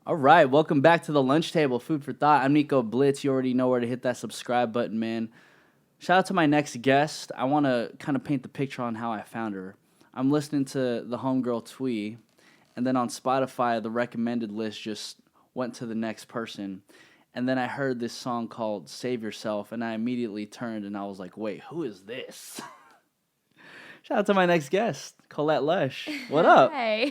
All right, welcome back to the lunch table, food for thought. I'm Nico Blitz. You already know where to hit that subscribe button, man. Shout out to my next guest. I want to kind of paint the picture on how I found her. I'm listening to the homegirl Twee, and then on Spotify, the recommended list just went to the next person. And then I heard this song called Save Yourself, and I immediately turned and I was like, wait, who is this? Shout out to my next guest, Colette Lush. What up? Hey.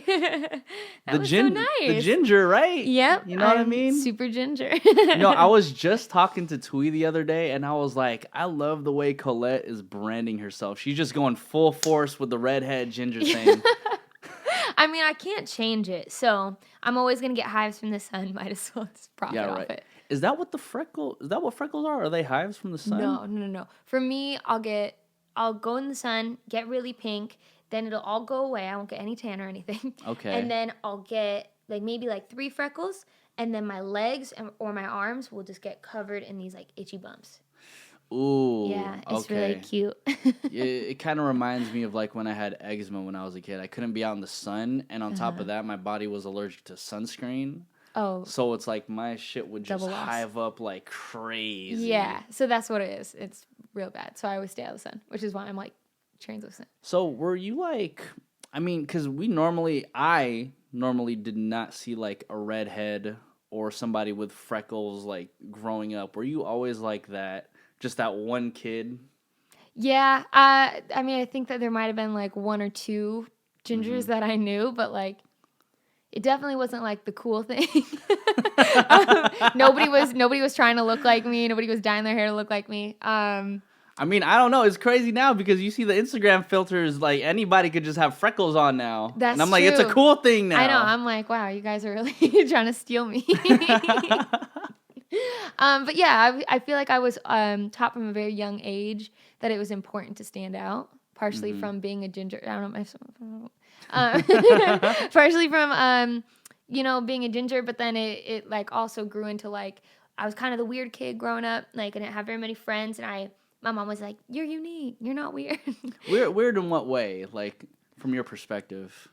That was so nice. The ginger, right? Yep. You know what I mean? Super ginger. I was just talking to Twee the other day, and I was like, I love the way Colette is branding herself. She's just going full force with the redhead ginger thing. I mean, I can't change it, so I'm always going to get hives from the sun. Might as well just profit off it. Is that what freckles are? Are they hives from the sun? No. For me, I'll go in the sun, get really pink, then it'll all go away. I won't get any tan or anything. Okay. And then I'll get maybe 3 freckles, and then my legs or my arms will just get covered in these itchy bumps. Ooh. Yeah, it's really cute. It kind of reminds me of when I had eczema when I was a kid. I couldn't be out in the sun, and on top of that, my body was allergic to sunscreen. Oh. So it's my shit would just hive up like crazy. Yeah, so that's what it is. It's real bad. So I always stay out of the sun, which is why I'm translucent. So were you because I normally did not see a redhead or somebody with freckles growing up. Were you always like that? Just that one kid? Yeah, I think that there might have been 1 or 2 gingers that I knew, but it definitely wasn't the cool thing. Nobody was trying to look like me. Nobody was dyeing their hair to look like me. I don't know. It's crazy now because you see the Instagram filters. Anybody could just have freckles on now. That's and I'm true. It's a cool thing now. I know. I'm wow, you guys are really trying to steal me. But yeah, I feel like I was taught from a very young age that it was important to stand out. Partially from being a ginger. I don't know. Partially from being a ginger, but then it also grew into I was kind of the weird kid growing up. I didn't have very many friends, and my mom was like, "You're unique. You're not weird." Weird in what way? From your perspective?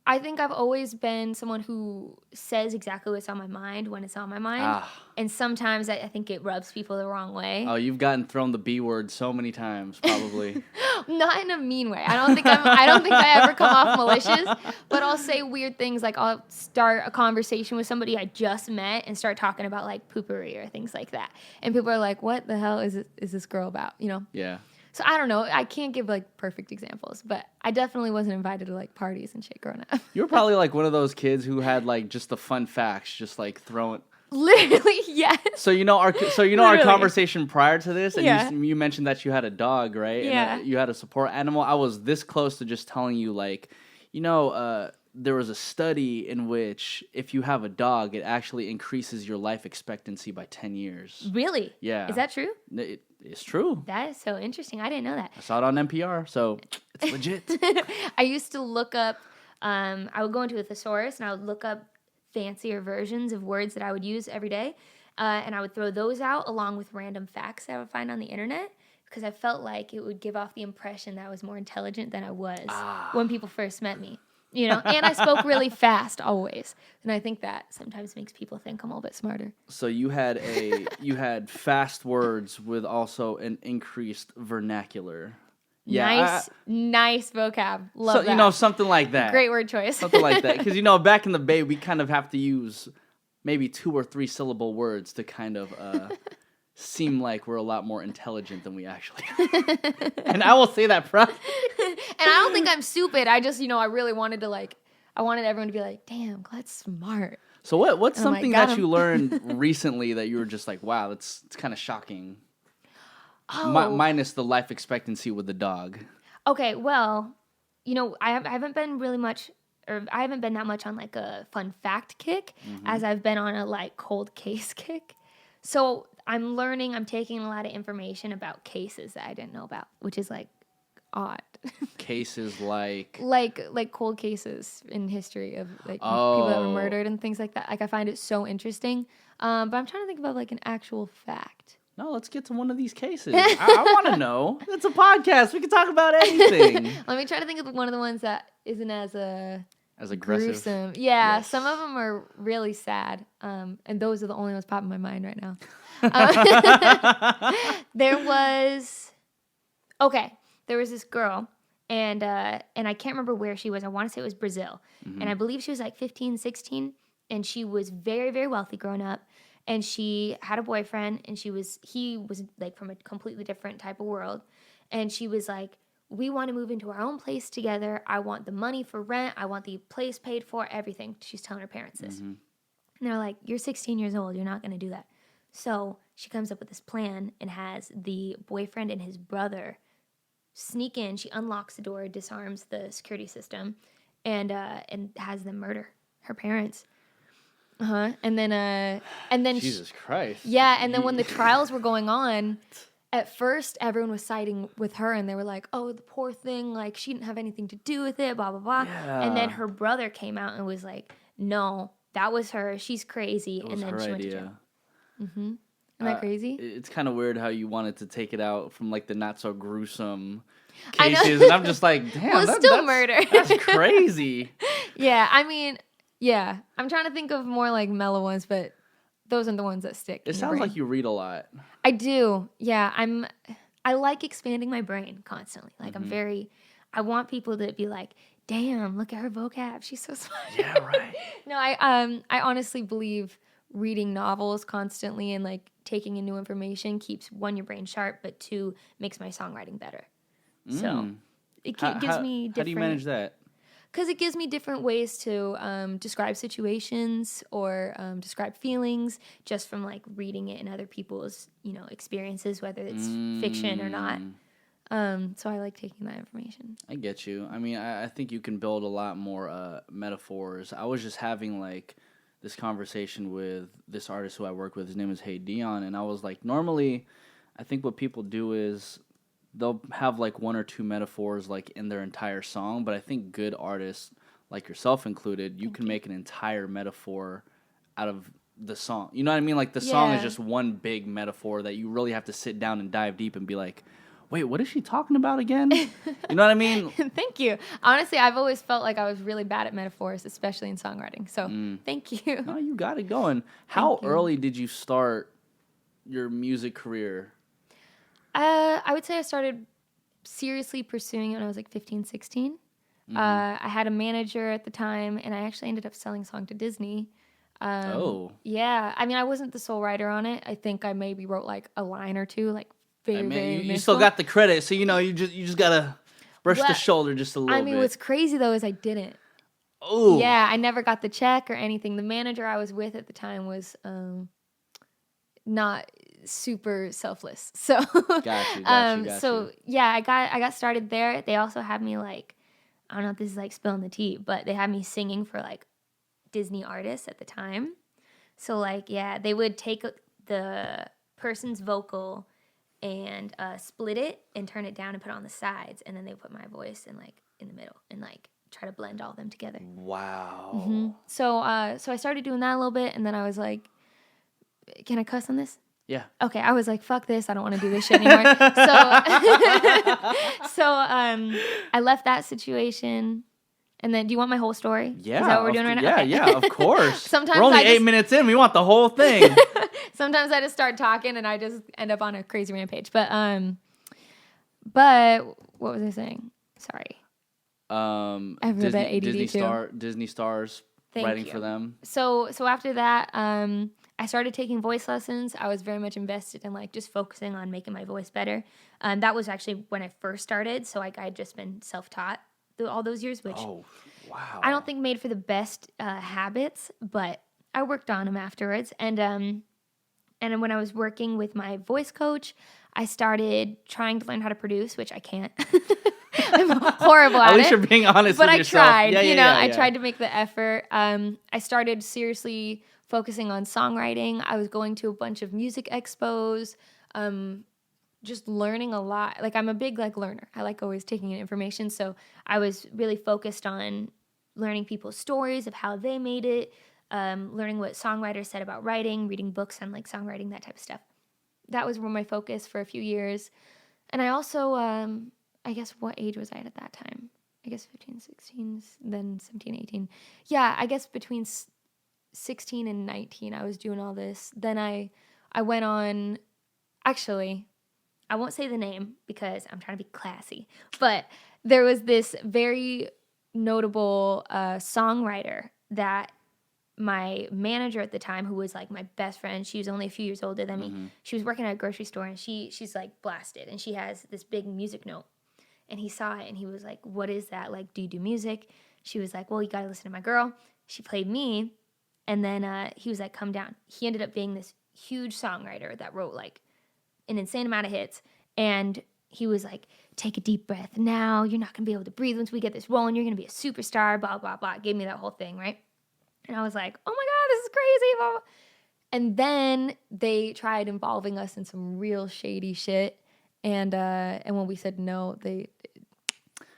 I think I've always been someone who says exactly what's on my mind when it's on my mind. And sometimes I think it rubs people the wrong way. Oh, you've gotten thrown the B word so many times, probably. Not in a mean way. I don't think I ever come off malicious, but I'll say weird things. I'll start a conversation with somebody I just met and start talking about poopery or things like that. And people are like, "What the hell is this girl about?" Yeah. So I don't know. I can't give perfect examples, but I definitely wasn't invited to parties and shit growing up. You were probably one of those kids who had just the fun facts, just throwing. Literally, yes. So our conversation prior to this, and you mentioned that you had a dog, right? Yeah. And you had a support animal. I was this close to just telling you, there was a study in which if you have a dog, it actually increases your life expectancy by 10 years. Really? Yeah. Is that true? It's true. That is so interesting. I didn't know that. I saw it on NPR, so it's legit. I used to look up, I would go into a thesaurus and I would look up fancier versions of words that I would use every day. And I would throw those out along with random facts that I would find on the internet because I felt like it would give off the impression that I was more intelligent than I was when people first met me. And I spoke really fast always. And I think that sometimes makes people think I'm a little bit smarter. So you had fast words with also an increased vernacular. Yeah. Nice vocab. Love that. Something like that. Great word choice. Something like that. Because, back in the Bay, we kind of have to use maybe 2 or 3 syllable words to kind of seem like we're a lot more intelligent than we actually are. And I will say that proudly. And I don't think I'm stupid. I just, I really wanted to I wanted everyone to be like, damn, Colette's smart. So what's something that you learned recently that you were just like, wow, it's kind of shocking? Oh. Minus the life expectancy with the dog. Okay, well, I haven't been really much, or I haven't been that much on a fun fact kick as I've been on a cold case kick. So I'm taking a lot of information about cases that I didn't know about, which is odd. Cases like cold cases in history of people that were murdered and things like that. I find it so interesting. But I'm trying to think about an actual fact. No, let's get to one of these cases. I want to know. It's a podcast. We can talk about anything. Let me try to think of one of the ones that isn't as as aggressive. Gruesome. Yeah, Yes. some of them are really sad. And those are the only ones popping in my mind right now. There was this girl, and I can't remember where she was. I want to say it was Brazil. And I believe she was like 15, 16, and she was very, very wealthy growing up. And she had a boyfriend, and he was like from a completely different type of world. And she was like, we want to move into our own place together. I want the money for rent. I want the place paid for, everything. She's telling her parents this. And they're like, you're 16 years old. You're not going to do that. So she comes up with this plan and has the boyfriend and his brother sneak in. She unlocks the door, disarms the security system, and has them murder her parents. And then Jesus Christ. Yeah, and then when the trials were going on, at first everyone was siding with her, and they were like, "Oh, the poor thing, like she didn't have anything to do with it, blah blah blah." Yeah. And then her brother came out and was like, "No, that was her. She's crazy." It was and then her she idea. went to jail. Isn't that crazy? It's kind of weird how you wanted to take it out from like the not so gruesome I know. cases, and I'm just like, damn, Well, it's still murder. That's crazy. Yeah, I mean, yeah. I'm trying to think of more like mellow ones, but those are the ones that stick. It sounds like you read a lot. I do. Yeah, I like expanding my brain constantly. Like I want people to be like, "Damn, look at her vocab. She's so smart." Yeah, right. No, I honestly believe reading novels constantly and like taking in new information keeps, one, your brain sharp, but two, makes my songwriting better. So it gives me different... How do you manage that? Because it gives me different ways to describe situations or describe feelings just from like reading it in other people's, experiences, whether it's fiction or not. So I like taking that information. I get you. I mean, I think you can build a lot more metaphors. I was just having like this conversation with this artist who I work with. His name is Hey Dion, and I was like, normally, I think what people do is they'll have like one or two metaphors like in their entire song, but I think good artists, like yourself included, you can make an entire metaphor out of the song. You know what I mean? Like the song is just one big metaphor that you really have to sit down and dive deep and be like, wait, what is she talking about again? You know what I mean? Thank you. Honestly, I've always felt like I was really bad at metaphors, especially in songwriting. So thank you. No, you got it going. How early did you start your music career? I would say I started seriously pursuing it when I was like 15, 16. I had a manager at the time, and I actually ended up selling a song to Disney. Yeah. I mean, I wasn't the sole writer on it. I think I maybe wrote like a line or two, like very you still got the credit, so you just gotta brush the shoulder just a little bit. I mean, what's crazy though is I didn't. Oh. Yeah, I never got the check or anything. The manager I was with at the time was not super selfless. So Got so you. yeah, I got started there. They also had me like, I don't know if this is like spilling the tea, but they had me singing for like Disney artists at the time. So like, yeah, they would take the person's vocal and split it and turn it down and put it on the sides, and then they put my voice in like in the middle and like try to blend all of them together. Wow. So I started doing that a little bit, and then I was like, can I cuss on this? Yeah. Okay, I was like, fuck this, I don't want to do this shit anymore. So I left that situation. And then, do you want my whole story? Yeah. Is that what we're doing right now? Yeah, Okay. yeah, of course. Sometimes we're only 8 minutes in. We want the whole thing. Sometimes I just start talking and I just end up on a crazy rampage. But what was I saying? Sorry. I have a bit ADD Disney stars. Thank writing you. for them. So after that, I started taking voice lessons. I was very much invested in like just focusing on making my voice better. That was actually when I first started. So like I had just been self-taught through all those years, which I don't think made for the best habits, but I worked on them afterwards. And when I was working with my voice coach, I started trying to learn how to produce, which I can't. I'm horrible at it. At least you're being honest with yourself. But I tried, Yeah. I tried to make the effort. I started seriously focusing on songwriting. I was going to a bunch of music expos, just learning a lot. Like I'm a big learner. I like always taking in information. So I was really focused on learning people's stories of how they made it, learning what songwriters said about writing, reading books on songwriting, that type of stuff. That was my focus for a few years. And I also, I guess, what age was I at that time? I guess 15, 16, then 17, 18. Yeah, I guess between 16 and 19, I was doing all this. Then I went on, actually, I won't say the name because I'm trying to be classy, but there was this very notable songwriter that my manager at the time, who was like my best friend, she was only a few years older than me. She was working at a grocery store, and she's like blasted, and she has this big music note. And he saw it, and he was like, "What is that? Like, do you do music?" She was like, "Well, you got to listen to my girl." She played me, and then he was like, "Come down." He ended up being this huge songwriter that wrote like an insane amount of hits. And he was like, "Take a deep breath now. You're not going to be able to breathe once we get this rolling. You're going to be a superstar, blah, blah, blah." Gave me that whole thing, right? And I was like, "Oh my God, this is crazy." Blah, blah. And then they tried involving us in some real shady shit. And when we said no, they...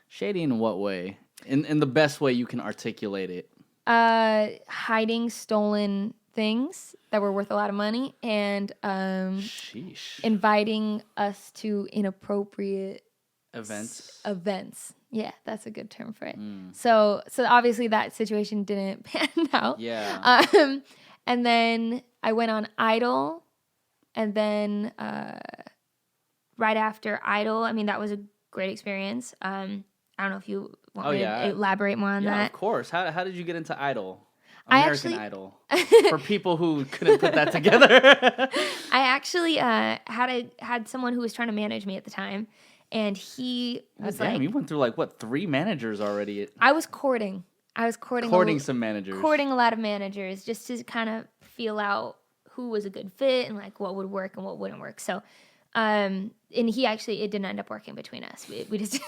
Shady in what way? In the best way you can articulate it. Hiding stolen things that were worth a lot of money, and inviting us to inappropriate events. Yeah, that's a good term for it. So obviously that situation didn't pan out. Yeah. And then I went on Idol, and then right after Idol, I mean, that was a great experience. I don't know if you want me to elaborate more on that. Yeah, of course. How did you get into Idol? American Idol. For people who couldn't put that together. I actually had someone who was trying to manage me at the time, and he was like... you went through like, what, 3 managers already? I was courting. Some managers. Courting a lot of managers just to kind of feel out who was a good fit and like what would work and what wouldn't work. So, and he actually, it didn't end up working between us. We just...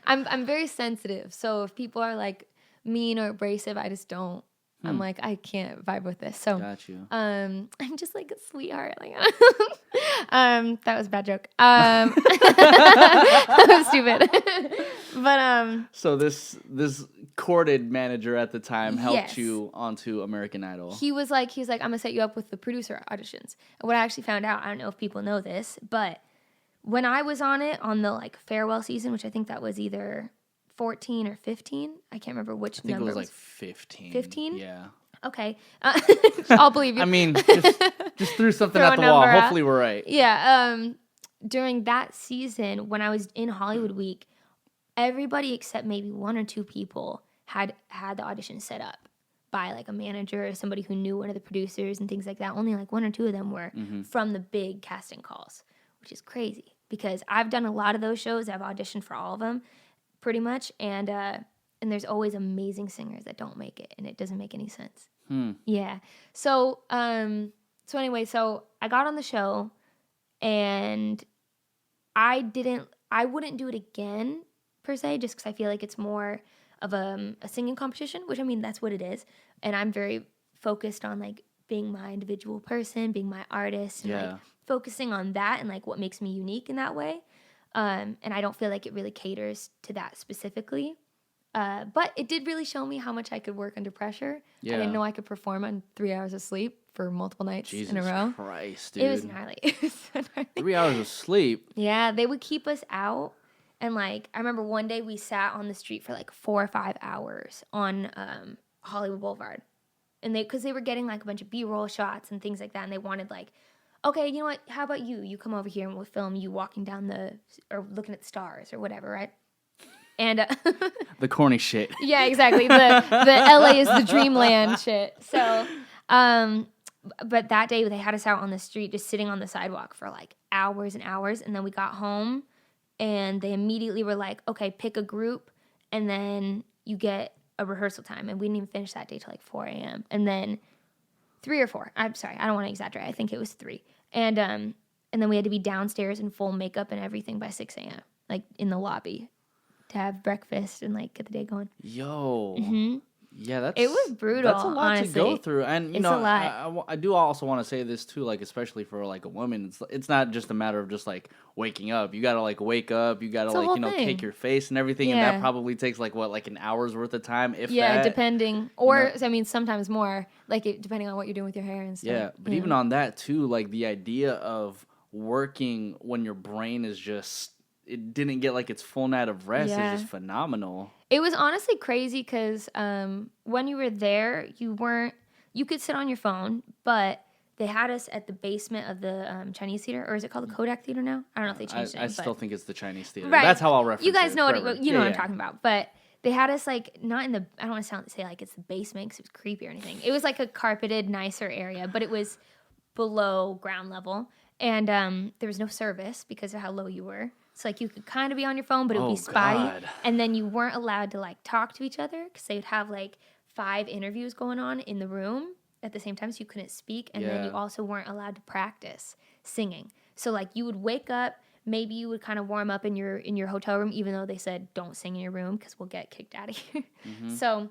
I'm very sensitive. So if people are like mean or abrasive, I just don't. I'm like, I can't vibe with this. So got you. I'm just like a sweetheart. Like, that was a bad joke. That was stupid. But so this courted manager at the time helped you onto American Idol. He was like, I'm gonna set you up with the producer auditions. And what I actually found out, I don't know if people know this, but when I was on it on the like farewell season, which I think that was either 14 or 15. I can't remember which number. I think it was like 15. 15? Yeah. Okay. I'll believe you. I mean, just threw something at the wall. Hopefully we're right. Yeah. During that season, when I was in Hollywood Week, everybody except maybe 1 or 2 people had the audition set up by like a manager or somebody who knew one of the producers and things like that. Only like 1 or 2 of them were from the big casting calls, which is crazy because I've done a lot of those shows. I've auditioned for all of them. Pretty much, and there's always amazing singers that don't make it, and it doesn't make any sense. Yeah. So anyway, so I got on the show, and I wouldn't do it again per se, just because I feel like it's more of a singing competition, which I mean that's what it is, and I'm very focused on like being my individual person, being my artist, and like focusing on that and like what makes me unique in that way. And I don't feel like it really caters to that specifically. But it did really show me how much I could work under pressure. Yeah. I didn't know I could perform on 3 hours of sleep for multiple nights in a row. Jesus Christ, dude. It was gnarly. It was so gnarly. 3 hours of sleep? Yeah, they would keep us out. And like, I remember one day we sat on the street for like 4 or 5 hours on Hollywood Boulevard. And because they were getting like a bunch of B-roll shots and things like that. And they wanted like, okay, you know what? How about you? You come over here and we'll film you walking down or looking at the stars or whatever, right? And the corny shit. Yeah, exactly. The LA is the dreamland shit. So, but that day they had us out on the street, just sitting on the sidewalk for like hours and hours. And then we got home, and they immediately were like, okay, pick a group, and then you get a rehearsal time. And we didn't even finish that day till like 4 a.m. And then 3 or 4. I'm sorry, I don't want to exaggerate. I think it was 3. And then we had to be downstairs in full makeup and everything by 6 a.m. like in the lobby to have breakfast and like get the day going. Yo. Yeah, it was brutal. That's a lot honestly. to go through, and it's a lot. I do also want to say this too, like especially for like a woman, it's not just a matter of just like waking up. You gotta like wake up. You gotta like take your face and everything, and that probably takes like an hour's worth of time, if that. Depending, or I mean sometimes more, like depending on what you're doing with your hair and stuff. Yeah, but even on that too, like the idea of working when your brain is just it didn't get like its full night of rest Yeah. is just phenomenal. It was honestly crazy because when you were there, you could sit on your phone, but they had us at the basement of the Chinese theater, or is it called the Kodak Theater now? I don't know if they changed it. I still think it's the Chinese theater. Right. That's how I'll reference it. You guys know what forever. you know what I'm talking about, but they had us like not in the. I don't want to say like it's the basement because it was creepy or anything. It was like a carpeted, nicer area, but it was below ground level, and there was no service because of how low you were. So like you could kind of be on your phone, but it would be spotty, God. and then you weren't allowed to like talk to each other because they would have like 5 interviews going on in the room at the same time, so you couldn't speak, and then you also weren't allowed to practice singing. So like you would wake up, maybe you would kind of warm up in your hotel room, even though they said don't sing in your room because we'll get kicked out of here. Mm-hmm. So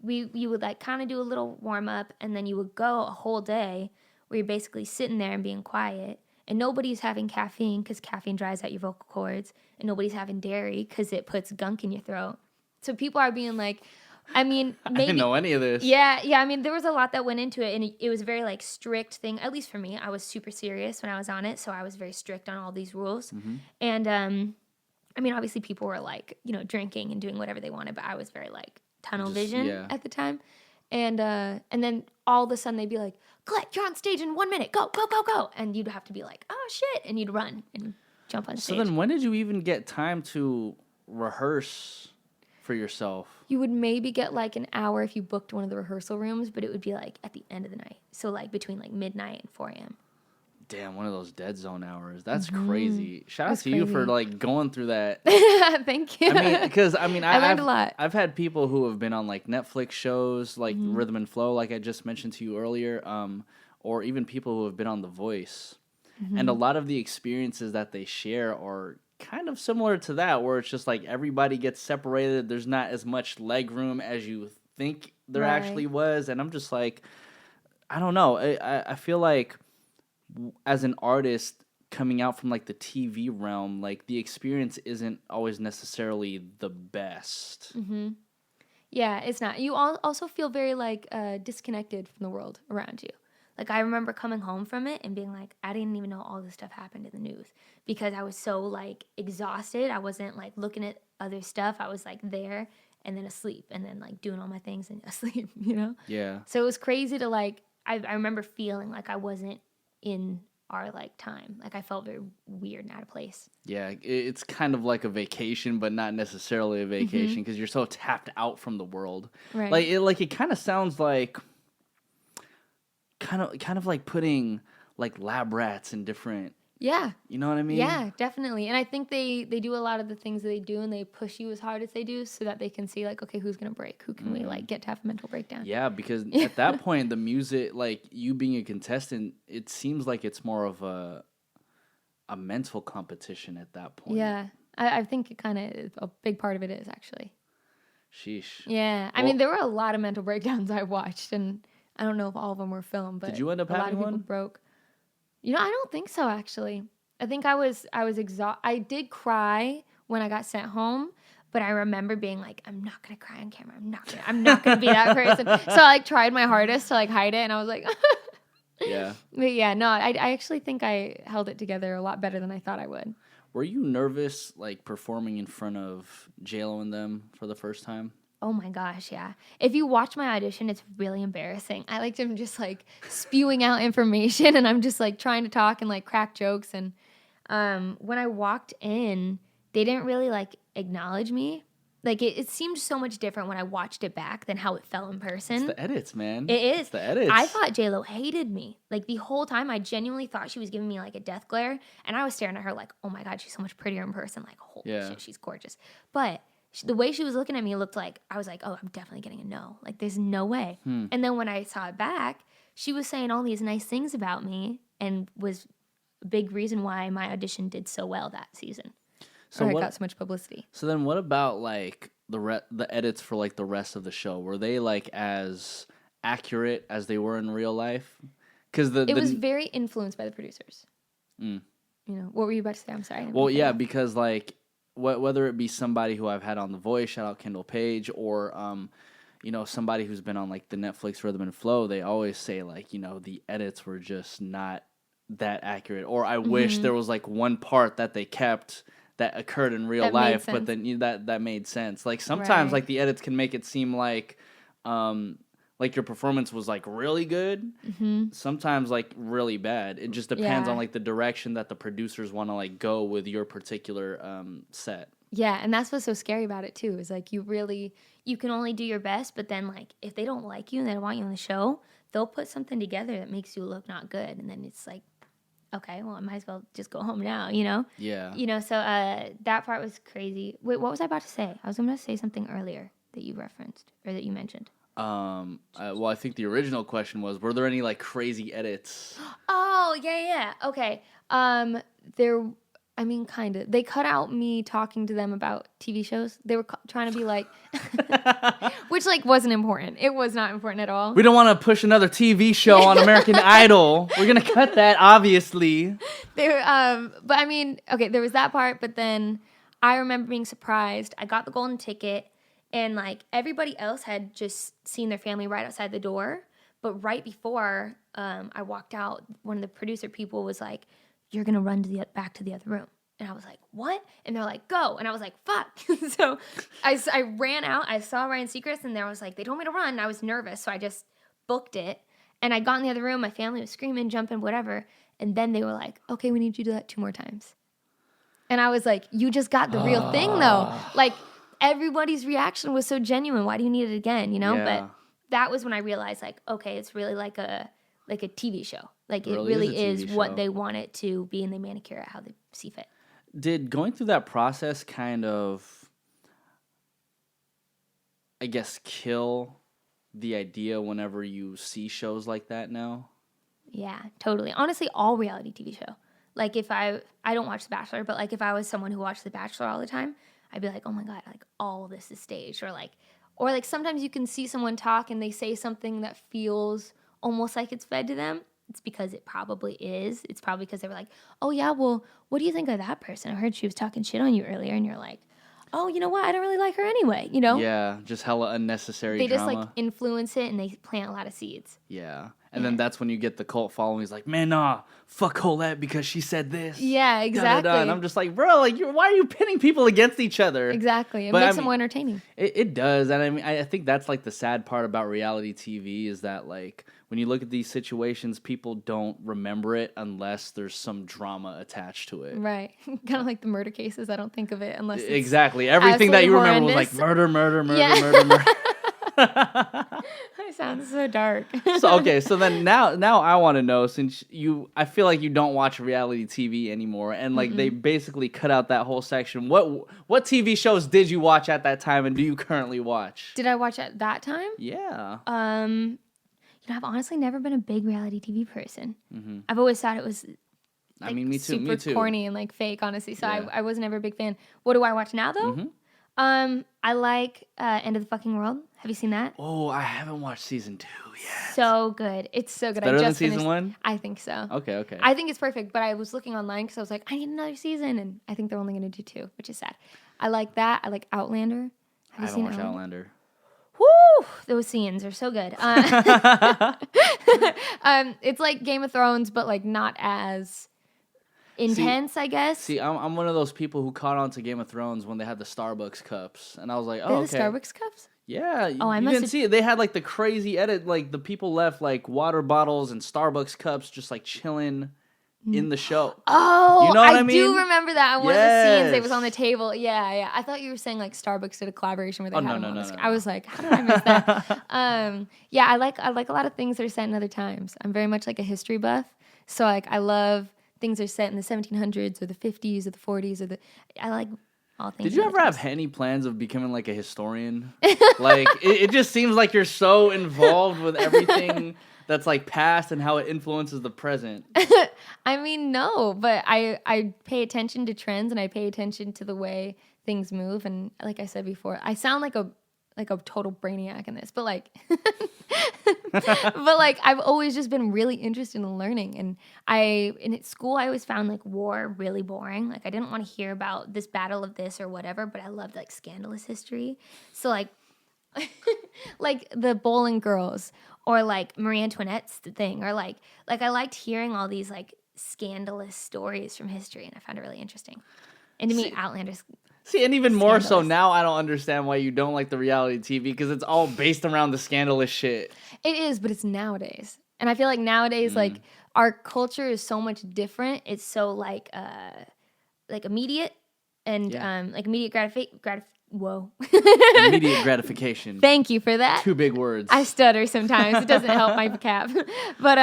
you would like kind of do a little warm up, and then you would go a whole day where you're basically sitting there and being quiet, and nobody's having caffeine because caffeine dries out your vocal cords, and nobody's having dairy because it puts gunk in your throat. So people are being like, I mean, maybe, I didn't know any of this. Yeah. I mean, there was a lot that went into it, and it was a very like strict thing. At least for me, I was super serious when I was on it, so I was very strict on all these rules. Mm-hmm. And I mean, obviously, people were like, drinking and doing whatever they wanted, but I was very like tunnel vision at the time. And then all of a sudden they'd be like, Colette, you're on stage in 1 minute. Go, go, go, go. And you'd have to be like, oh, shit. And you'd run and jump on stage. So then when did you even get time to rehearse for yourself? You would maybe get like an hour if you booked one of the rehearsal rooms, but it would be like at the end of the night. So like between like midnight and 4 a.m. Damn, one of those dead zone hours. That's crazy. Shout out to you for like going through that. Thank you. I mean, because I learned a lot. I've had people who have been on like Netflix shows, like Rhythm and Flow, like I just mentioned to you earlier, or even people who have been on The Voice, and a lot of the experiences that they share are kind of similar to that, where it's just like everybody gets separated. There's not as much leg room as you think there actually was, and I'm just like, I don't know. I feel like as an artist coming out from like the TV realm, like the experience isn't always necessarily the best. Mm-hmm. Yeah, it's not. You also feel very like disconnected from the world around you. Like I remember coming home from it and being like, I didn't even know all this stuff happened in the news because I was so like exhausted. I wasn't like looking at other stuff. I was like there and then asleep and then like doing all my things and asleep, Yeah. So it was crazy to like, I remember feeling like I wasn't in our like time. Like I felt very weird and out of place. Yeah, it's kind of like a vacation, but not necessarily a vacation because you're so tapped out from the world. Right. Like it kind of sounds like kind of like putting like lab rats in different. Yeah. You know what I mean? Yeah, definitely. And I think they do a lot of the things that they do, and they push you as hard as they do so that they can see like, okay, who's gonna break? Who can we like get to have a mental breakdown? Yeah, because at that point, the music, like you being a contestant, it seems like it's more of a mental competition at that point. Yeah, I think it kind of a big part of it is actually. Sheesh. Yeah, I mean there were a lot of mental breakdowns I watched, and I don't know if all of them were filmed, but did you end up a lot having of people one? broke. I don't think so actually. I think I was exhausted. I did cry when I got sent home, but I remember being like, I'm not gonna cry on camera. I'm not gonna be that person. So I like tried my hardest to like hide it, and I was like, Yeah. But yeah, no, I actually think I held it together a lot better than I thought I would. Were you nervous like performing in front of JLo and them for the first time? Oh my gosh, yeah. If you watch my audition, it's really embarrassing. I like am just like spewing out information, and I'm just like trying to talk and like crack jokes. And when I walked in, they didn't really like acknowledge me. Like it seemed so much different when I watched it back than how it felt in person. It's the edits, man. It is. It's the edits. I thought JLo hated me. Like the whole time, I genuinely thought she was giving me like a death glare, and I was staring at her like, oh my God, she's so much prettier in person. Like holy shit, she's gorgeous. But the way she was looking at me looked like, I was like, oh, I'm definitely getting a no. Like, there's no way. And then when I saw it back, she was saying all these nice things about me and was a big reason why my audition did so well that season. So I got so much publicity. So then what about, like, the edits for, like, the rest of the show? Were they, like, as accurate as they were in real life? Because it was very influenced by the producers. What were you about to say? I'm sorry. Well, yeah, because, like, whether it be somebody who I've had on The Voice, shout out Kendall Page, or somebody who's been on like the Netflix Rhythm and Flow, they always say like, the edits were just not that accurate, or I wish there was like one part that they kept that occurred in real That made life, but sense. then that made sense. Like sometimes Right. like the edits can make it seem like your performance was like really good. Sometimes like really bad. It just depends Yeah. on like the direction that the producers want to like go with your particular set. Yeah, and that's what's so scary about it too. Is like you can only do your best, but then like if they don't like you and they don't want you on the show, they'll put something together that makes you look not good, and then it's like, okay, well I might as well just go home now, you know? Yeah. You know, so that part was crazy. Wait, what was I about to say? I was going to say something earlier that you referenced or that you mentioned. Well, I think the original question was, were there any like crazy edits? Oh, yeah. Okay. I mean, kind of. They cut out me talking to them about TV shows. They were trying to be like, which like wasn't important. It was not important at all. We don't want to push another TV show on American Idol. We're gonna cut that, obviously. They were, but I mean, okay, there was that part, but then I remember being surprised. I got the golden ticket, and like everybody else had just seen their family right outside the door. But right before I walked out, one of the producer people was like, "You're gonna run back to the other room." And I was like, "What?" And they're like, "Go." And I was like, "Fuck." So I ran out. I saw Ryan Seacrest, and there was like, they told me to run. And I was nervous, so I just booked it. And I got in the other room. My family was screaming, jumping, whatever. And then they were like, "Okay, we need you to do that 2 more times." And I was like, "You just got the real thing, though." Like everybody's reaction was so genuine. Why do you need it again? You know? Yeah. But that was when I realized, like, okay, it's really like a TV show. Like it Really really is a is TV what show. they want it to be, and they manicure it how they see fit. Did going through that process kind of, I guess, kill the idea whenever you see shows like that now? Yeah, totally. Honestly, all reality TV show. Like if I don't watch The Bachelor, but like if I was someone who watched The Bachelor all the time, I'd be like, "Oh my God, like all of this is staged." Or like sometimes you can see someone talk and they say something that feels almost like it's fed to them. It's because it probably is. It's probably because they were like, "Oh yeah, well, what do you think of that person? I heard she was talking shit on you earlier." And you're like, "Oh, you know what? I don't really like her anyway." You know? Yeah, just hella unnecessary They just drama. like influence it and they plant a lot of seeds. Yeah. And then that's when you get the cult following. He's like, "Man, nah, fuck Colette because she said this." Yeah, exactly. Da-da-da. And I'm just like, bro, like, why are you pitting people against each other? Exactly. It But, makes I them mean, more entertaining. It does. And I mean, I think that's like the sad part about reality TV is that, like, when you look at these situations, people don't remember it unless there's some drama attached to it. Right. Kind of like the murder cases. I don't think of it unless it's Exactly. Everything that you remember was like horrendous. murder, Yeah. murder. It sounds so dark. So then now I want to know, since I feel like you don't watch reality TV anymore, and like they basically cut out that whole section. What TV shows did you watch at that time, and do you currently watch? Did I watch at that time? Yeah. You know, I've honestly never been a big reality TV person. I've always thought it was I mean, me too. super corny and like fake, honestly. So Yeah. I was never a big fan. What do I watch now though? I like End of the Fucking World. Have you seen that? Oh, I haven't watched season 2 yet. So good. It's so good. Better I than just season finished, 1? I think so. Okay. I think it's perfect, but I was looking online because I was like, I need another season, and I think they're only going to do 2, which is sad. I like that. I like Outlander. I haven't watched Outlander. Woo! Those scenes are so good. It's like Game of Thrones, but like not as intense, I guess. See, I'm one of those people who caught on to Game of Thrones when they had the Starbucks cups, and I was like, They're oh, the okay. Starbucks cups? Yeah. Oh, I you must didn't have- see it. They had like the crazy edit, like the people left like water bottles and Starbucks cups just like chilling in the show. Oh, You know what I do mean? remember that. One of the scenes, it was Yes. on the table. Yeah. I thought you were saying like Starbucks did a collaboration where they Oh, had no, them no, on no, the no, I was like, how did I miss that? Yeah, I like a lot of things that are set in other times. I'm very much like a history buff, so like I love things that are set in the 1700s or the 50s or the 40s I like all things. Did you in ever other have times. any plans of becoming like a historian? Like it just seems like you're so involved with everything that's like past and how it influences the present. I mean, no, but I pay attention to trends and I pay attention to the way things move. And like I said before, I sound like a total brainiac in this, but like, I've always just been really interested in learning. And in school, I always found like war really boring. Like I didn't want to hear about this battle of this or whatever, but I loved like scandalous history. So like, like the Bowling Girls or like Marie Antoinette's thing, or like I liked hearing all these like scandalous stories from history, and I found it really interesting. And to me, Outlander's See, and even more so scandalous. now, I don't understand why you don't like the reality TV because it's all based around the scandalous shit. It is, but it's nowadays. And I feel like nowadays, like, our culture is so much different. It's so, like immediate and, like, immediate Whoa. Immediate gratification. Thank you for that. 2 big words. I stutter sometimes. It doesn't help my vocab. But,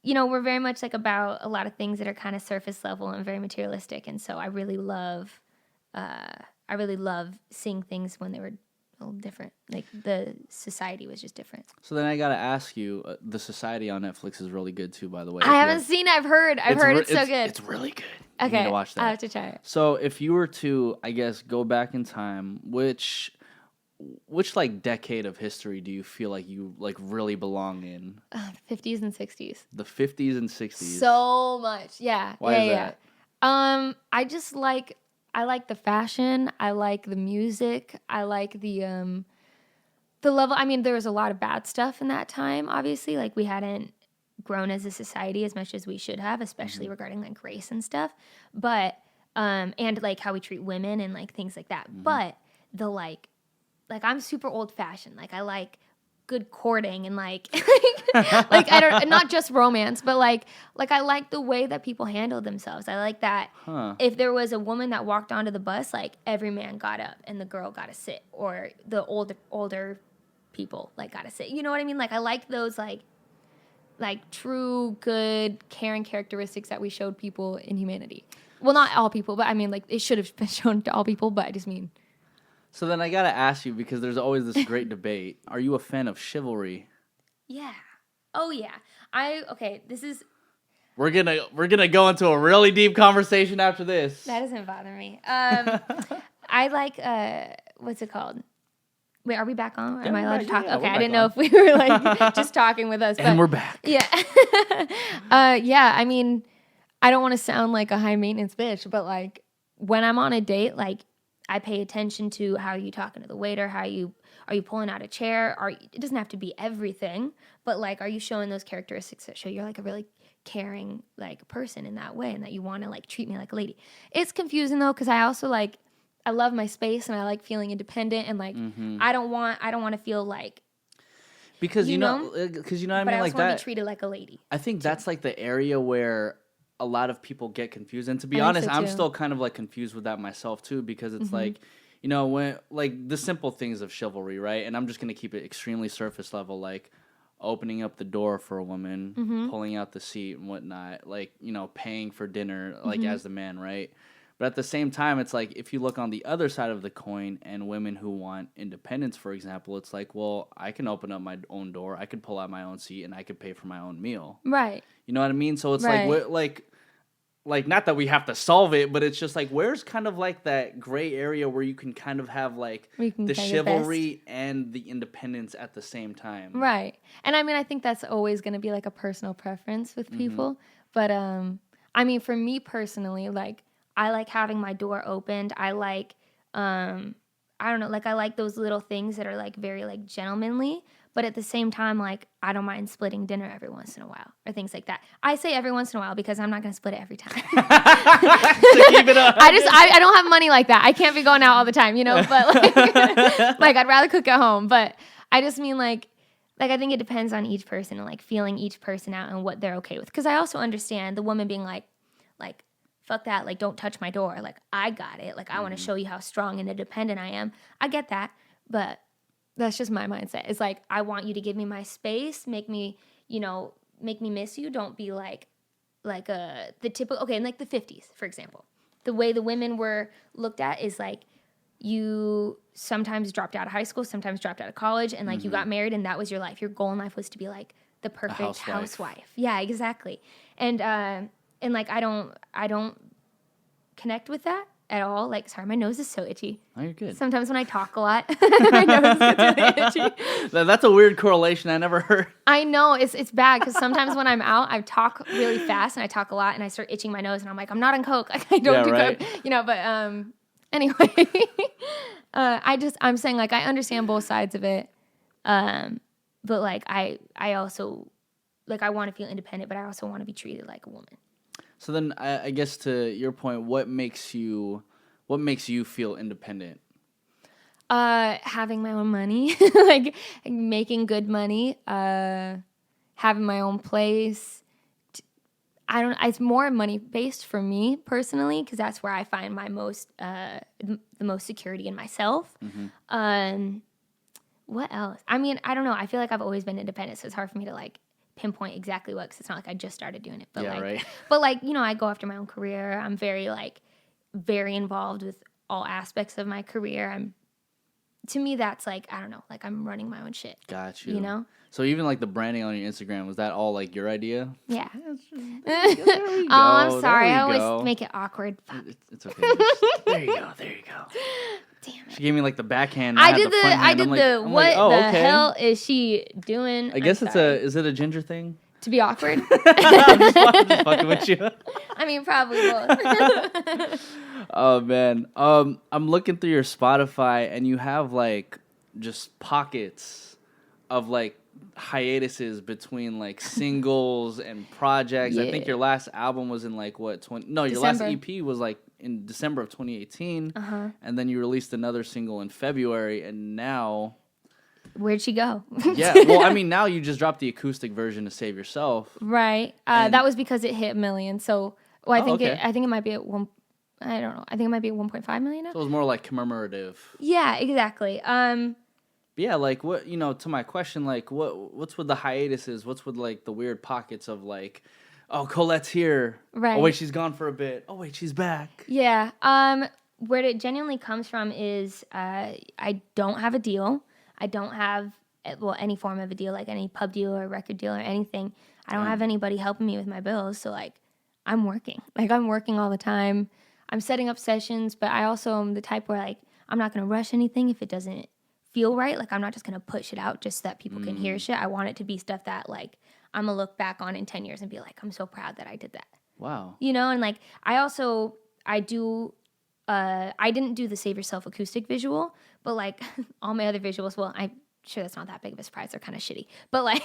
you know, we're very much, like, about a lot of things that are kind of surface level and very materialistic. And so I really love seeing things when they were a little different. Like, the society was just different. So then I gotta ask you, the Society on Netflix is really good too, by the way. I haven't seen it. I've heard it's so good. It's really good. Okay, you need to watch that. I have to try it. So if you were to, I guess, go back in time, which like decade of history do you feel like you like really belong in? 50s and 60s. The 50s and 60s. So much, yeah. Why is that? I just like. I like the fashion. I like the music. I like the level. I mean, there was a lot of bad stuff in that time, obviously. Like, we hadn't grown as a society as much as we should have, especially regarding, like, race and stuff. But, and, like, how we treat women and, like, things like that. But the, like, I'm super old-fashioned. Like, I like good courting and, like, like, I don't, not just romance, but, like I like the way that people handled themselves. I like that if there was a woman that walked onto the bus, like, every man got up and the girl got to sit, or the older people, like, got to sit. You know what I mean? Like, I like those, like true, good, caring characteristics that we showed people in humanity. Well, not all people, but I mean, like, it should have been shown to all people, but I just mean. So then I gotta ask you, because there's always this great debate. Are you a fan of chivalry? Yeah. Oh yeah. This is. We're gonna go into a really deep conversation after this. That doesn't bother me. I like what's it called? Wait, are we back on? Am I allowed to talk? Yeah, okay, I didn't know if we were like just talking with us. And we're back. Yeah. Yeah. I mean, I don't want to sound like a high maintenance bitch, but like when I'm on a date, like, I pay attention to how you talking to the waiter, are you pulling out a chair? It doesn't have to be everything, but like, are you showing those characteristics that show you're like a really caring, like, person in that way, and that you want to, like, treat me like a lady? It's confusing though, because I also, like, I love my space and I like feeling independent, and like I don't want to feel like, because you know what I mean, but like I also want that. to be treated like a lady. I think that's like the area where a lot of people get confused. And to be I think honest, so I'm too. still kind of like confused with that myself too, because it's like, you know, when like the simple things of chivalry, right? And I'm just going to keep it extremely surface level, like opening up the door for a woman, pulling out the seat and whatnot, like, you know, paying for dinner, like as the man, right? But at the same time, it's like, if you look on the other side of the coin and women who want independence, for example, it's like, well, I can open up my own door, I could pull out my own seat, and I could pay for my own meal. Right. You know what I mean? So it's Right. like not that we have to solve it, but it's just like, where's kind of like that gray area where you can kind of have like Where you can the try your chivalry and the independence at the same time. Right. And I mean, I think that's always going to be like a personal preference with people. But I mean, for me personally, like, I like having my door opened. I like, I don't know, like, I like those little things that are like very like gentlemanly. But at the same time, like, I don't mind splitting dinner every once in a while or things like that. I say every once in a while because I'm not going to split it every time. To keep it up. I don't have money like that. I can't be going out all the time, you know, but like, like, I'd rather cook at home. But I just mean like I think it depends on each person and like feeling each person out and what they're okay with. Because I also understand the woman being like, fuck that, like, don't touch my door. Like, I got it. Like, I want to show you how strong and independent I am. I get that. But that's just my mindset. It's like, I want you to give me my space, make me miss you. Don't be like the typical, okay, in like the 50s, for example. The way the women were looked at is like, you sometimes dropped out of high school, sometimes dropped out of college, and like you got married and that was your life. Your goal in life was to be like the perfect housewife. Yeah, exactly. And like, I don't connect with that at all. Like, sorry, my nose is so itchy. Oh, you're good. Sometimes when I talk a lot, my nose gets really itchy. That's a weird correlation I never heard. I know, it's bad because sometimes when I'm out, I talk really fast and I talk a lot and I start itching my nose and I'm like, I'm not on coke. Like, I don't do coke, you know. But anyway, I'm saying, like, I understand both sides of it, but like I also, like, I want to feel independent, but I also want to be treated like a woman. So then, I guess to your point, what makes you feel independent? Having my own money, like making good money, having my own place. It's more money based for me personally, because that's where I find my the most security in myself. What else? I mean, I don't know. I feel like I've always been independent, so it's hard for me to like pinpoint exactly what, because it's not like I just started doing it. But right. But like, you know, I go after my own career. I'm very involved with all aspects of my career. To me, that's like, I don't know, like I'm running my own shit. Got you. You know? So even like the branding on your Instagram, was that all like your idea? Yeah. There we go. I'm sorry. I There we always go. make it awkward. It's okay. There you go. Damn it. She gave me like the backhand. What the hell is she doing? I guess is it a ginger thing? To be awkward? I'm just fucking with you. I mean, probably both. Oh man. I'm looking through your Spotify and you have like just pockets of like hiatuses between like singles and projects. Yeah. I think your last album was in like what your last EP was like in December of 2018. And then you released another single in February, and now where'd she go? Yeah, well, I mean, now you just dropped the acoustic version to Save Yourself. Right. That was because it hit 1 million. So, well, I think it might be at I don't know. I think it might be at 1.5 million now. So it was more like commemorative. Yeah, exactly. Yeah, like what, to my question, like what's with the hiatuses? What's with like the weird pockets of like, oh, Colette's here. Right. Oh wait, she's gone for a bit. Oh wait, she's back. Yeah. Where it genuinely comes from is I don't have a deal. I don't have any form of a deal, like any pub deal or record deal or anything. I don't have anybody helping me with my bills, so like I'm working. Like I'm working all the time. I'm setting up sessions, but I also am the type where like I'm not gonna rush anything if it doesn't feel right. Like I'm not just gonna push it out just so that people can hear shit. I want it to be stuff that like I'm gonna look back on in 10 years and be like, I'm so proud that I did that. Wow. And like I didn't do the Save Yourself acoustic visual, but like all my other visuals, well, I'm sure that's not that big of a surprise. They're kind of shitty, but like,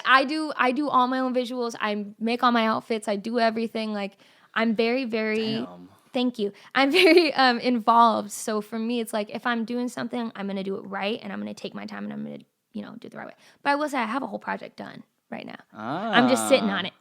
I do all my own visuals. I make all my outfits. I do everything. Like I'm very, very, Damn. Thank you. I'm very involved. So for me, it's like if I'm doing something, I'm going to do it right, and I'm going to take my time, and I'm going to, do it the right way. But I will say I have a whole project done right now. I'm just sitting on it.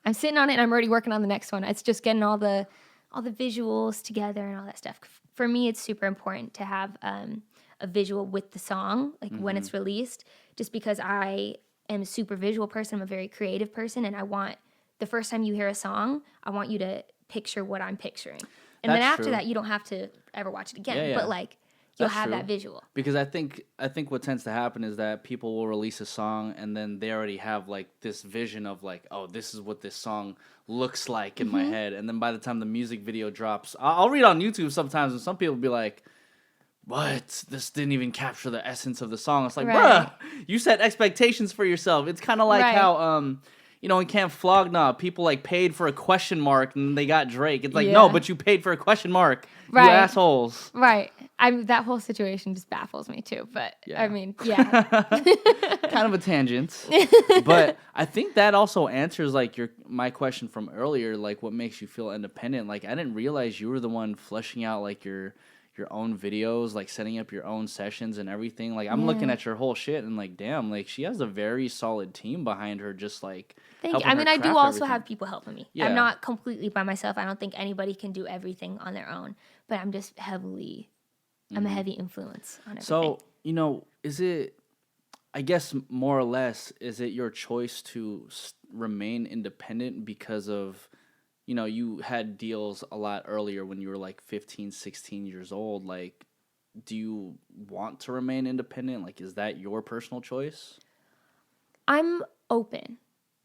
I'm sitting on it, and I'm already working on the next one. It's just getting all the visuals together and all that stuff. For me, it's super important to have a visual with the song, like when it's released, just because I am a super visual person. I'm a very creative person, and I want the first time you hear a song, I want you to picture what I'm picturing. And then after that, you don't have to ever watch it again. Yeah. But like you'll have that visual. Because I think what tends to happen is that people will release a song and then they already have like this vision of like, oh, this is what this song looks like in my head. And then by the time the music video drops, I'll read on YouTube sometimes and some people will be like, what? This didn't even capture the essence of the song. It's like, bruh, you set expectations for yourself. It's kind of like how in Camp Flog Gnaw, people like paid for a question mark and they got Drake. It's like, no, but you paid for a question mark. Right. You assholes. Right. That whole situation just baffles me too. But I mean, yeah. Kind of a tangent. But I think that also answers like my question from earlier, like what makes you feel independent. Like I didn't realize you were the one fleshing out like your own videos, like setting up your own sessions and everything. Like I'm looking at your whole shit and like, damn, like she has a very solid team behind her, just like Thank you. I mean, I do also have people helping me. Yeah. I'm not completely by myself. I don't think anybody can do everything on their own, but I'm just I'm a heavy influence on everything. So, is it, I guess more or less, is it your choice to remain independent because of, you had deals a lot earlier when you were like 15, 16 years old. Like, do you want to remain independent? Like, is that your personal choice? I'm open.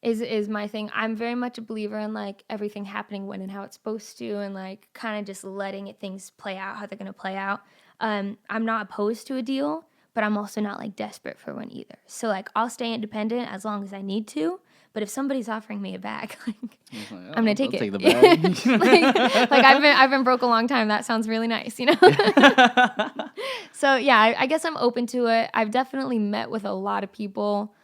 Is my thing. I'm very much a believer in like everything happening when and how it's supposed to, and like kind of just letting things play out how they're gonna play out. I'm not opposed to a deal, but I'm also not like desperate for one either. So like I'll stay independent as long as I need to. But if somebody's offering me a bag, like I'm gonna take it. Take the bag. like I've been broke a long time. That sounds really nice, So yeah, I guess I'm open to it. I've definitely met with a lot of people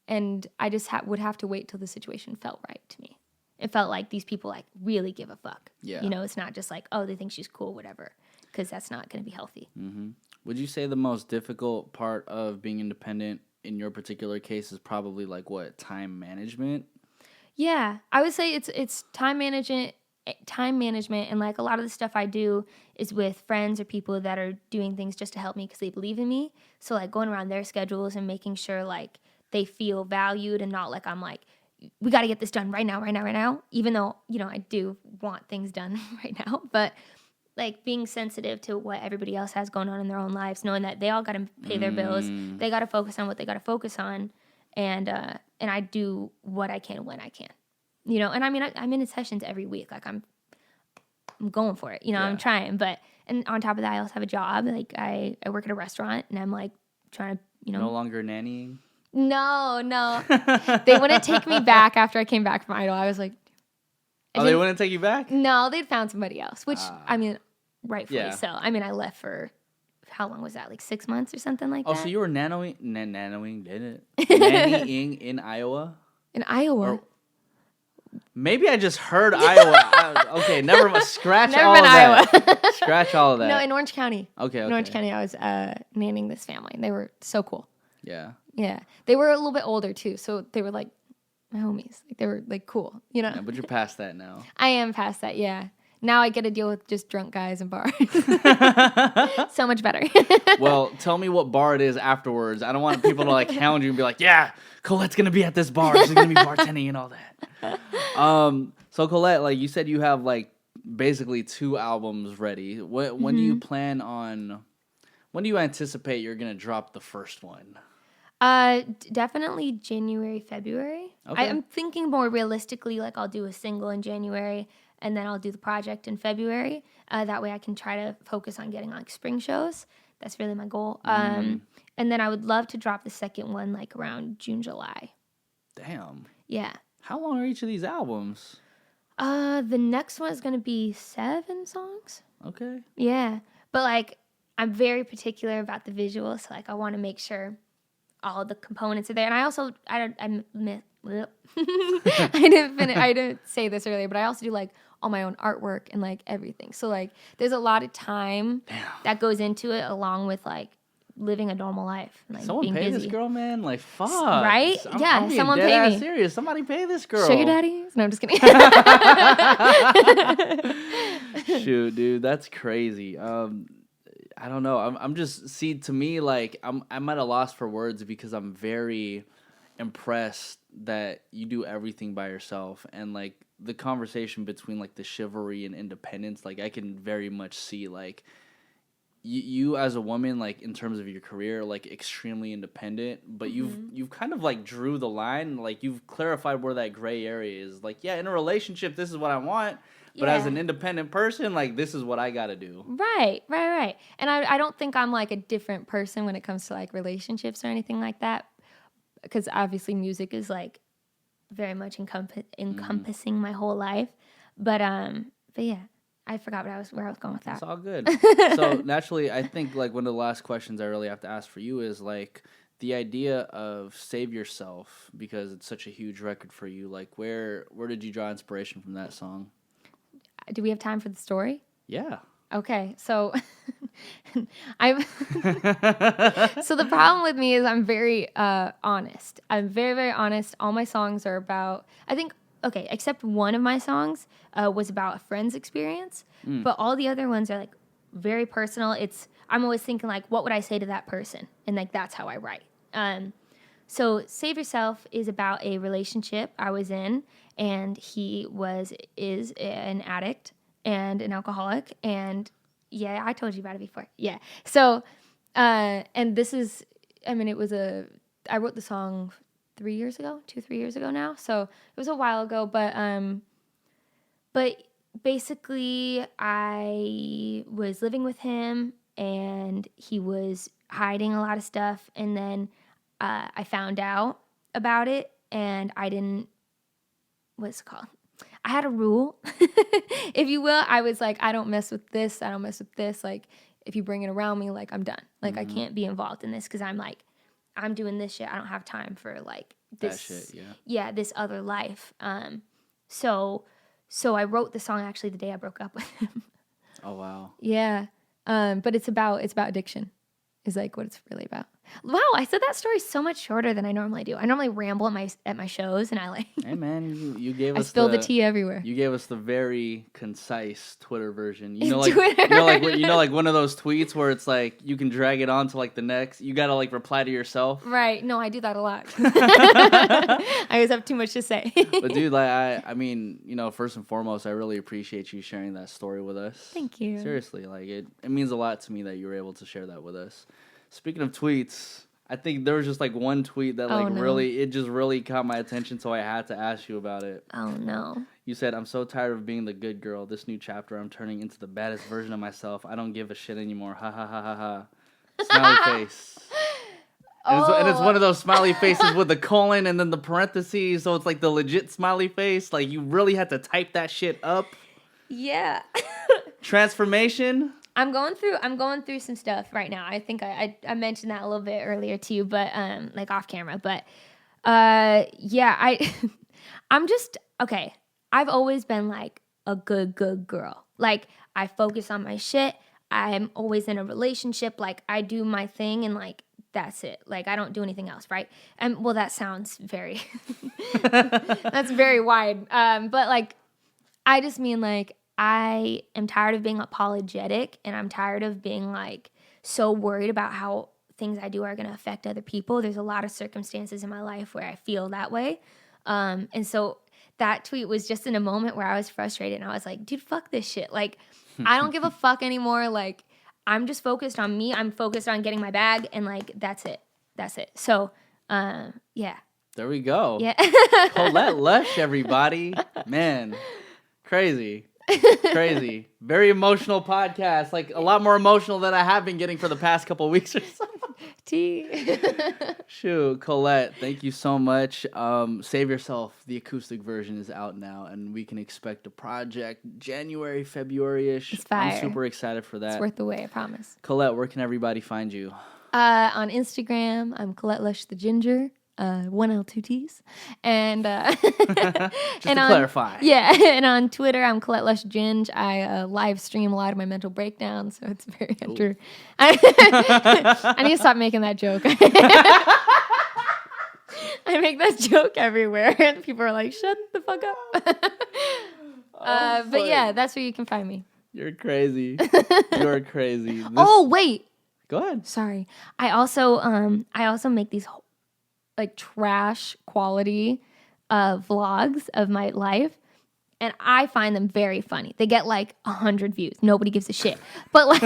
And I just would have to wait till the situation felt right to me. It felt like these people like really give a fuck. Yeah. You know, it's not just like, oh, they think she's cool, whatever, because that's not going to be healthy. Mm-hmm. Would you say the most difficult part of being independent in your particular case is probably like what, time management? Yeah, I would say it's time management, and like a lot of the stuff I do is with friends or people that are doing things just to help me because they believe in me. So like going around their schedules and making sure like they feel valued and not like I'm like, we got to get this done right now. Even though, you know, I do want things done right now, but like being sensitive to what everybody else has going on in their own lives, knowing that they all got to pay their bills, they got to focus on what they got to focus on, and I do what I can when I can, you know. And I mean, I'm in sessions every week, like I'm going for it, you know. I'm trying, but and on top of that, I also have a job. Like I work at a restaurant, and I'm like trying to, you know. No longer nannying? No. They wouldn't take me back after I came back from Idol. I was like, they wouldn't take you back? No, they'd found somebody else, which, I mean, rightfully Yeah. so. I mean, I left for, how long was that? Like 6 months or something like that? Oh, so you were nannying, didn't it? Nannying in Iowa? In Iowa? Or, maybe I just heard Iowa. Okay, never mind. Scratch Never all been of Iowa. that. Scratch all of that. No, in Orange County. Okay. In Orange County, I was nannying this family. They were so cool. Yeah. Yeah. They were a little bit older, too, so they were like my homies. Like, they were like cool, you know? Yeah, but you're past that now. I am past that, yeah. Now I get to deal with just drunk guys in bars. So much better. Well, tell me what bar it is afterwards. I don't want people to like hound you and be like, yeah, Colette's going to be at this bar. She's going to be bartending and all that. So Colette, like you said, you have like basically 2 albums ready. When do you plan on, when do you anticipate you're going to drop the first one? Definitely January, February. Okay. I'm thinking more realistically, like I'll do a single in January and then I'll do the project in February. That way I can try to focus on getting like spring shows. That's really my goal. And then I would love to drop the second one like around June, July. Damn. Yeah. How long are each of these albums? The next one is going to be 7 songs. Okay. Yeah. But like I'm very particular about the visuals. So like I want to make sure all the components are there. And I also, I didn't say this earlier, but I also do like all my own artwork and like everything. So like there's a lot of time that goes into it along with like living a normal life. And, like, someone being pay busy. this girl, man. Like, fuck. Right? I'm being someone dead pay ass me. serious. Somebody pay this girl. Sugar daddies? No, I'm just kidding. Shoot, dude, that's crazy. I don't know. I'm just, see, to me, like, I'm at a loss for words because I'm very impressed that you do everything by yourself. And, like, the conversation between, like, the chivalry and independence, like, I can very much see, like, you as a woman, like, in terms of your career, like, extremely independent, but you've kind of, like, drew the line, like, you've clarified where that gray area is. Like, yeah, in a relationship, this is what I want. But as an independent person, like, this is what I got to do. Right. And I don't think I'm, like, a different person when it comes to, like, relationships or anything like that. Because obviously music is, like, very much encompassing my whole life. But yeah, I forgot where I was going with that. It's all good. So, naturally, I think, like, one of the last questions I really have to ask for you is, like, the idea of Save Yourself, because it's such a huge record for you. Like, where did you draw inspiration from that song? Do we have time for the story? Yeah. Okay, so so the problem with me is I'm very honest. I'm very, very honest. All my songs are about, I think, okay, except one of my songs was about a friend's experience, but all the other ones are like very personal. I'm always thinking like, what would I say to that person? And like, that's how I write. So Save Yourself is about a relationship I was in, and he is an addict and an alcoholic, and yeah, I told you about it before. Yeah. So, and this is, I mean, I wrote the song 3 years ago now. So it was a while ago, but basically I was living with him and he was hiding a lot of stuff. And then, I found out about it and I didn't, what's it called? I had a rule, if you will. I was like, I don't mess with this. I don't mess with this. Like, if you bring it around me, like, I'm done. Like, I can't be involved in this because I'm like, I'm doing this shit. I don't have time for, like, this that shit, yeah. this other life. So I wrote the song actually the day I broke up with him. Oh wow. Yeah. But it's about addiction. Is like what it's really about. Wow, I said that story so much shorter than I normally do. I normally ramble at my shows, and I like. Hey man, you gave us. I spill the tea everywhere. You gave us the very concise Twitter version. Twitter. Like one of those tweets where it's like you can drag it on to like the next. You gotta like reply to yourself. Right. No, I do that a lot. I always have too much to say. But dude, like I mean, first and foremost, I really appreciate you sharing that story with us. Thank you. Seriously, like it means a lot to me that you were able to share that with us. Speaking of tweets, I think there was just like one tweet that really caught my attention, so I had to ask you about it. Oh no. You said, "I'm so tired of being the good girl. This new chapter, I'm turning into the baddest version of myself. I don't give a shit anymore. Ha ha ha ha ha." Smiley face. And it's one of those smiley faces with the colon and then the parentheses, so it's like the legit smiley face. Like you really had to type that shit up. Yeah. Transformation. I'm going through some stuff right now. I think I mentioned that a little bit earlier too, but like off camera. But yeah, I'm just okay. I've always been like a good girl. Like I focus on my shit. I'm always in a relationship. Like I do my thing and like that's it. Like I don't do anything else, right? And well, that sounds very that's very wide. But like I just mean like I am tired of being apologetic, and I'm tired of being like so worried about how things I do are going to affect other people. There's a lot of circumstances in my life where I feel that way. And so that tweet was just in a moment where I was frustrated and I was like, dude, fuck this shit. Like, I don't give a fuck anymore. Like, I'm just focused on me. I'm focused on getting my bag, and like, that's it. That's it. So, yeah. There we go. Yeah. Colette Lush, everybody. Man, crazy. Crazy. Very emotional podcast. Like a lot more emotional than I have been getting for the past couple of weeks or so. Tea. Shoot, Colette, thank you so much. Save Yourself. The acoustic version is out now, and we can expect a project January, February-ish. It's fire. I'm super excited for that. It's worth the wait, I promise. Colette, where can everybody find you? On Instagram, I'm Colette Lush the Ginger. 1 L 2 T's, and just to clarify, yeah, and on Twitter I'm Colette Lush Ginge. I live stream a lot of my mental breakdowns, so it's very I need to stop making that joke. I make that joke everywhere, and people are like, "Shut the fuck up." But yeah, that's where you can find me. You're crazy. You're crazy. Oh wait, go ahead. Sorry, I also make these like trash quality vlogs of my life, and I find them very funny. They get like 100 views. Nobody gives a shit. But like,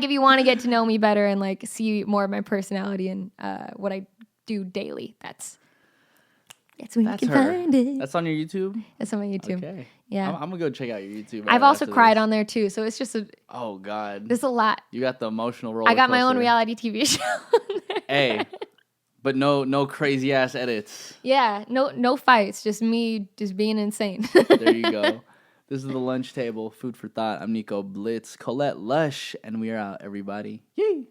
if you want to get to know me better and like see more of my personality and what I do daily, that's where you can find it. That's on your YouTube? That's on my YouTube. Okay. Yeah. I'm gonna go check out your YouTube. I've also cried on there too, so it's just oh God. There's a lot. You got the emotional roller I got my coaster. own reality TV show on there. Hey. But no crazy ass edits. Yeah, no fights, just me just being insane. There you go. This is the lunch table, food for thought. I'm Nico, Blitz, Colette Lush, and we are out, everybody. Yay!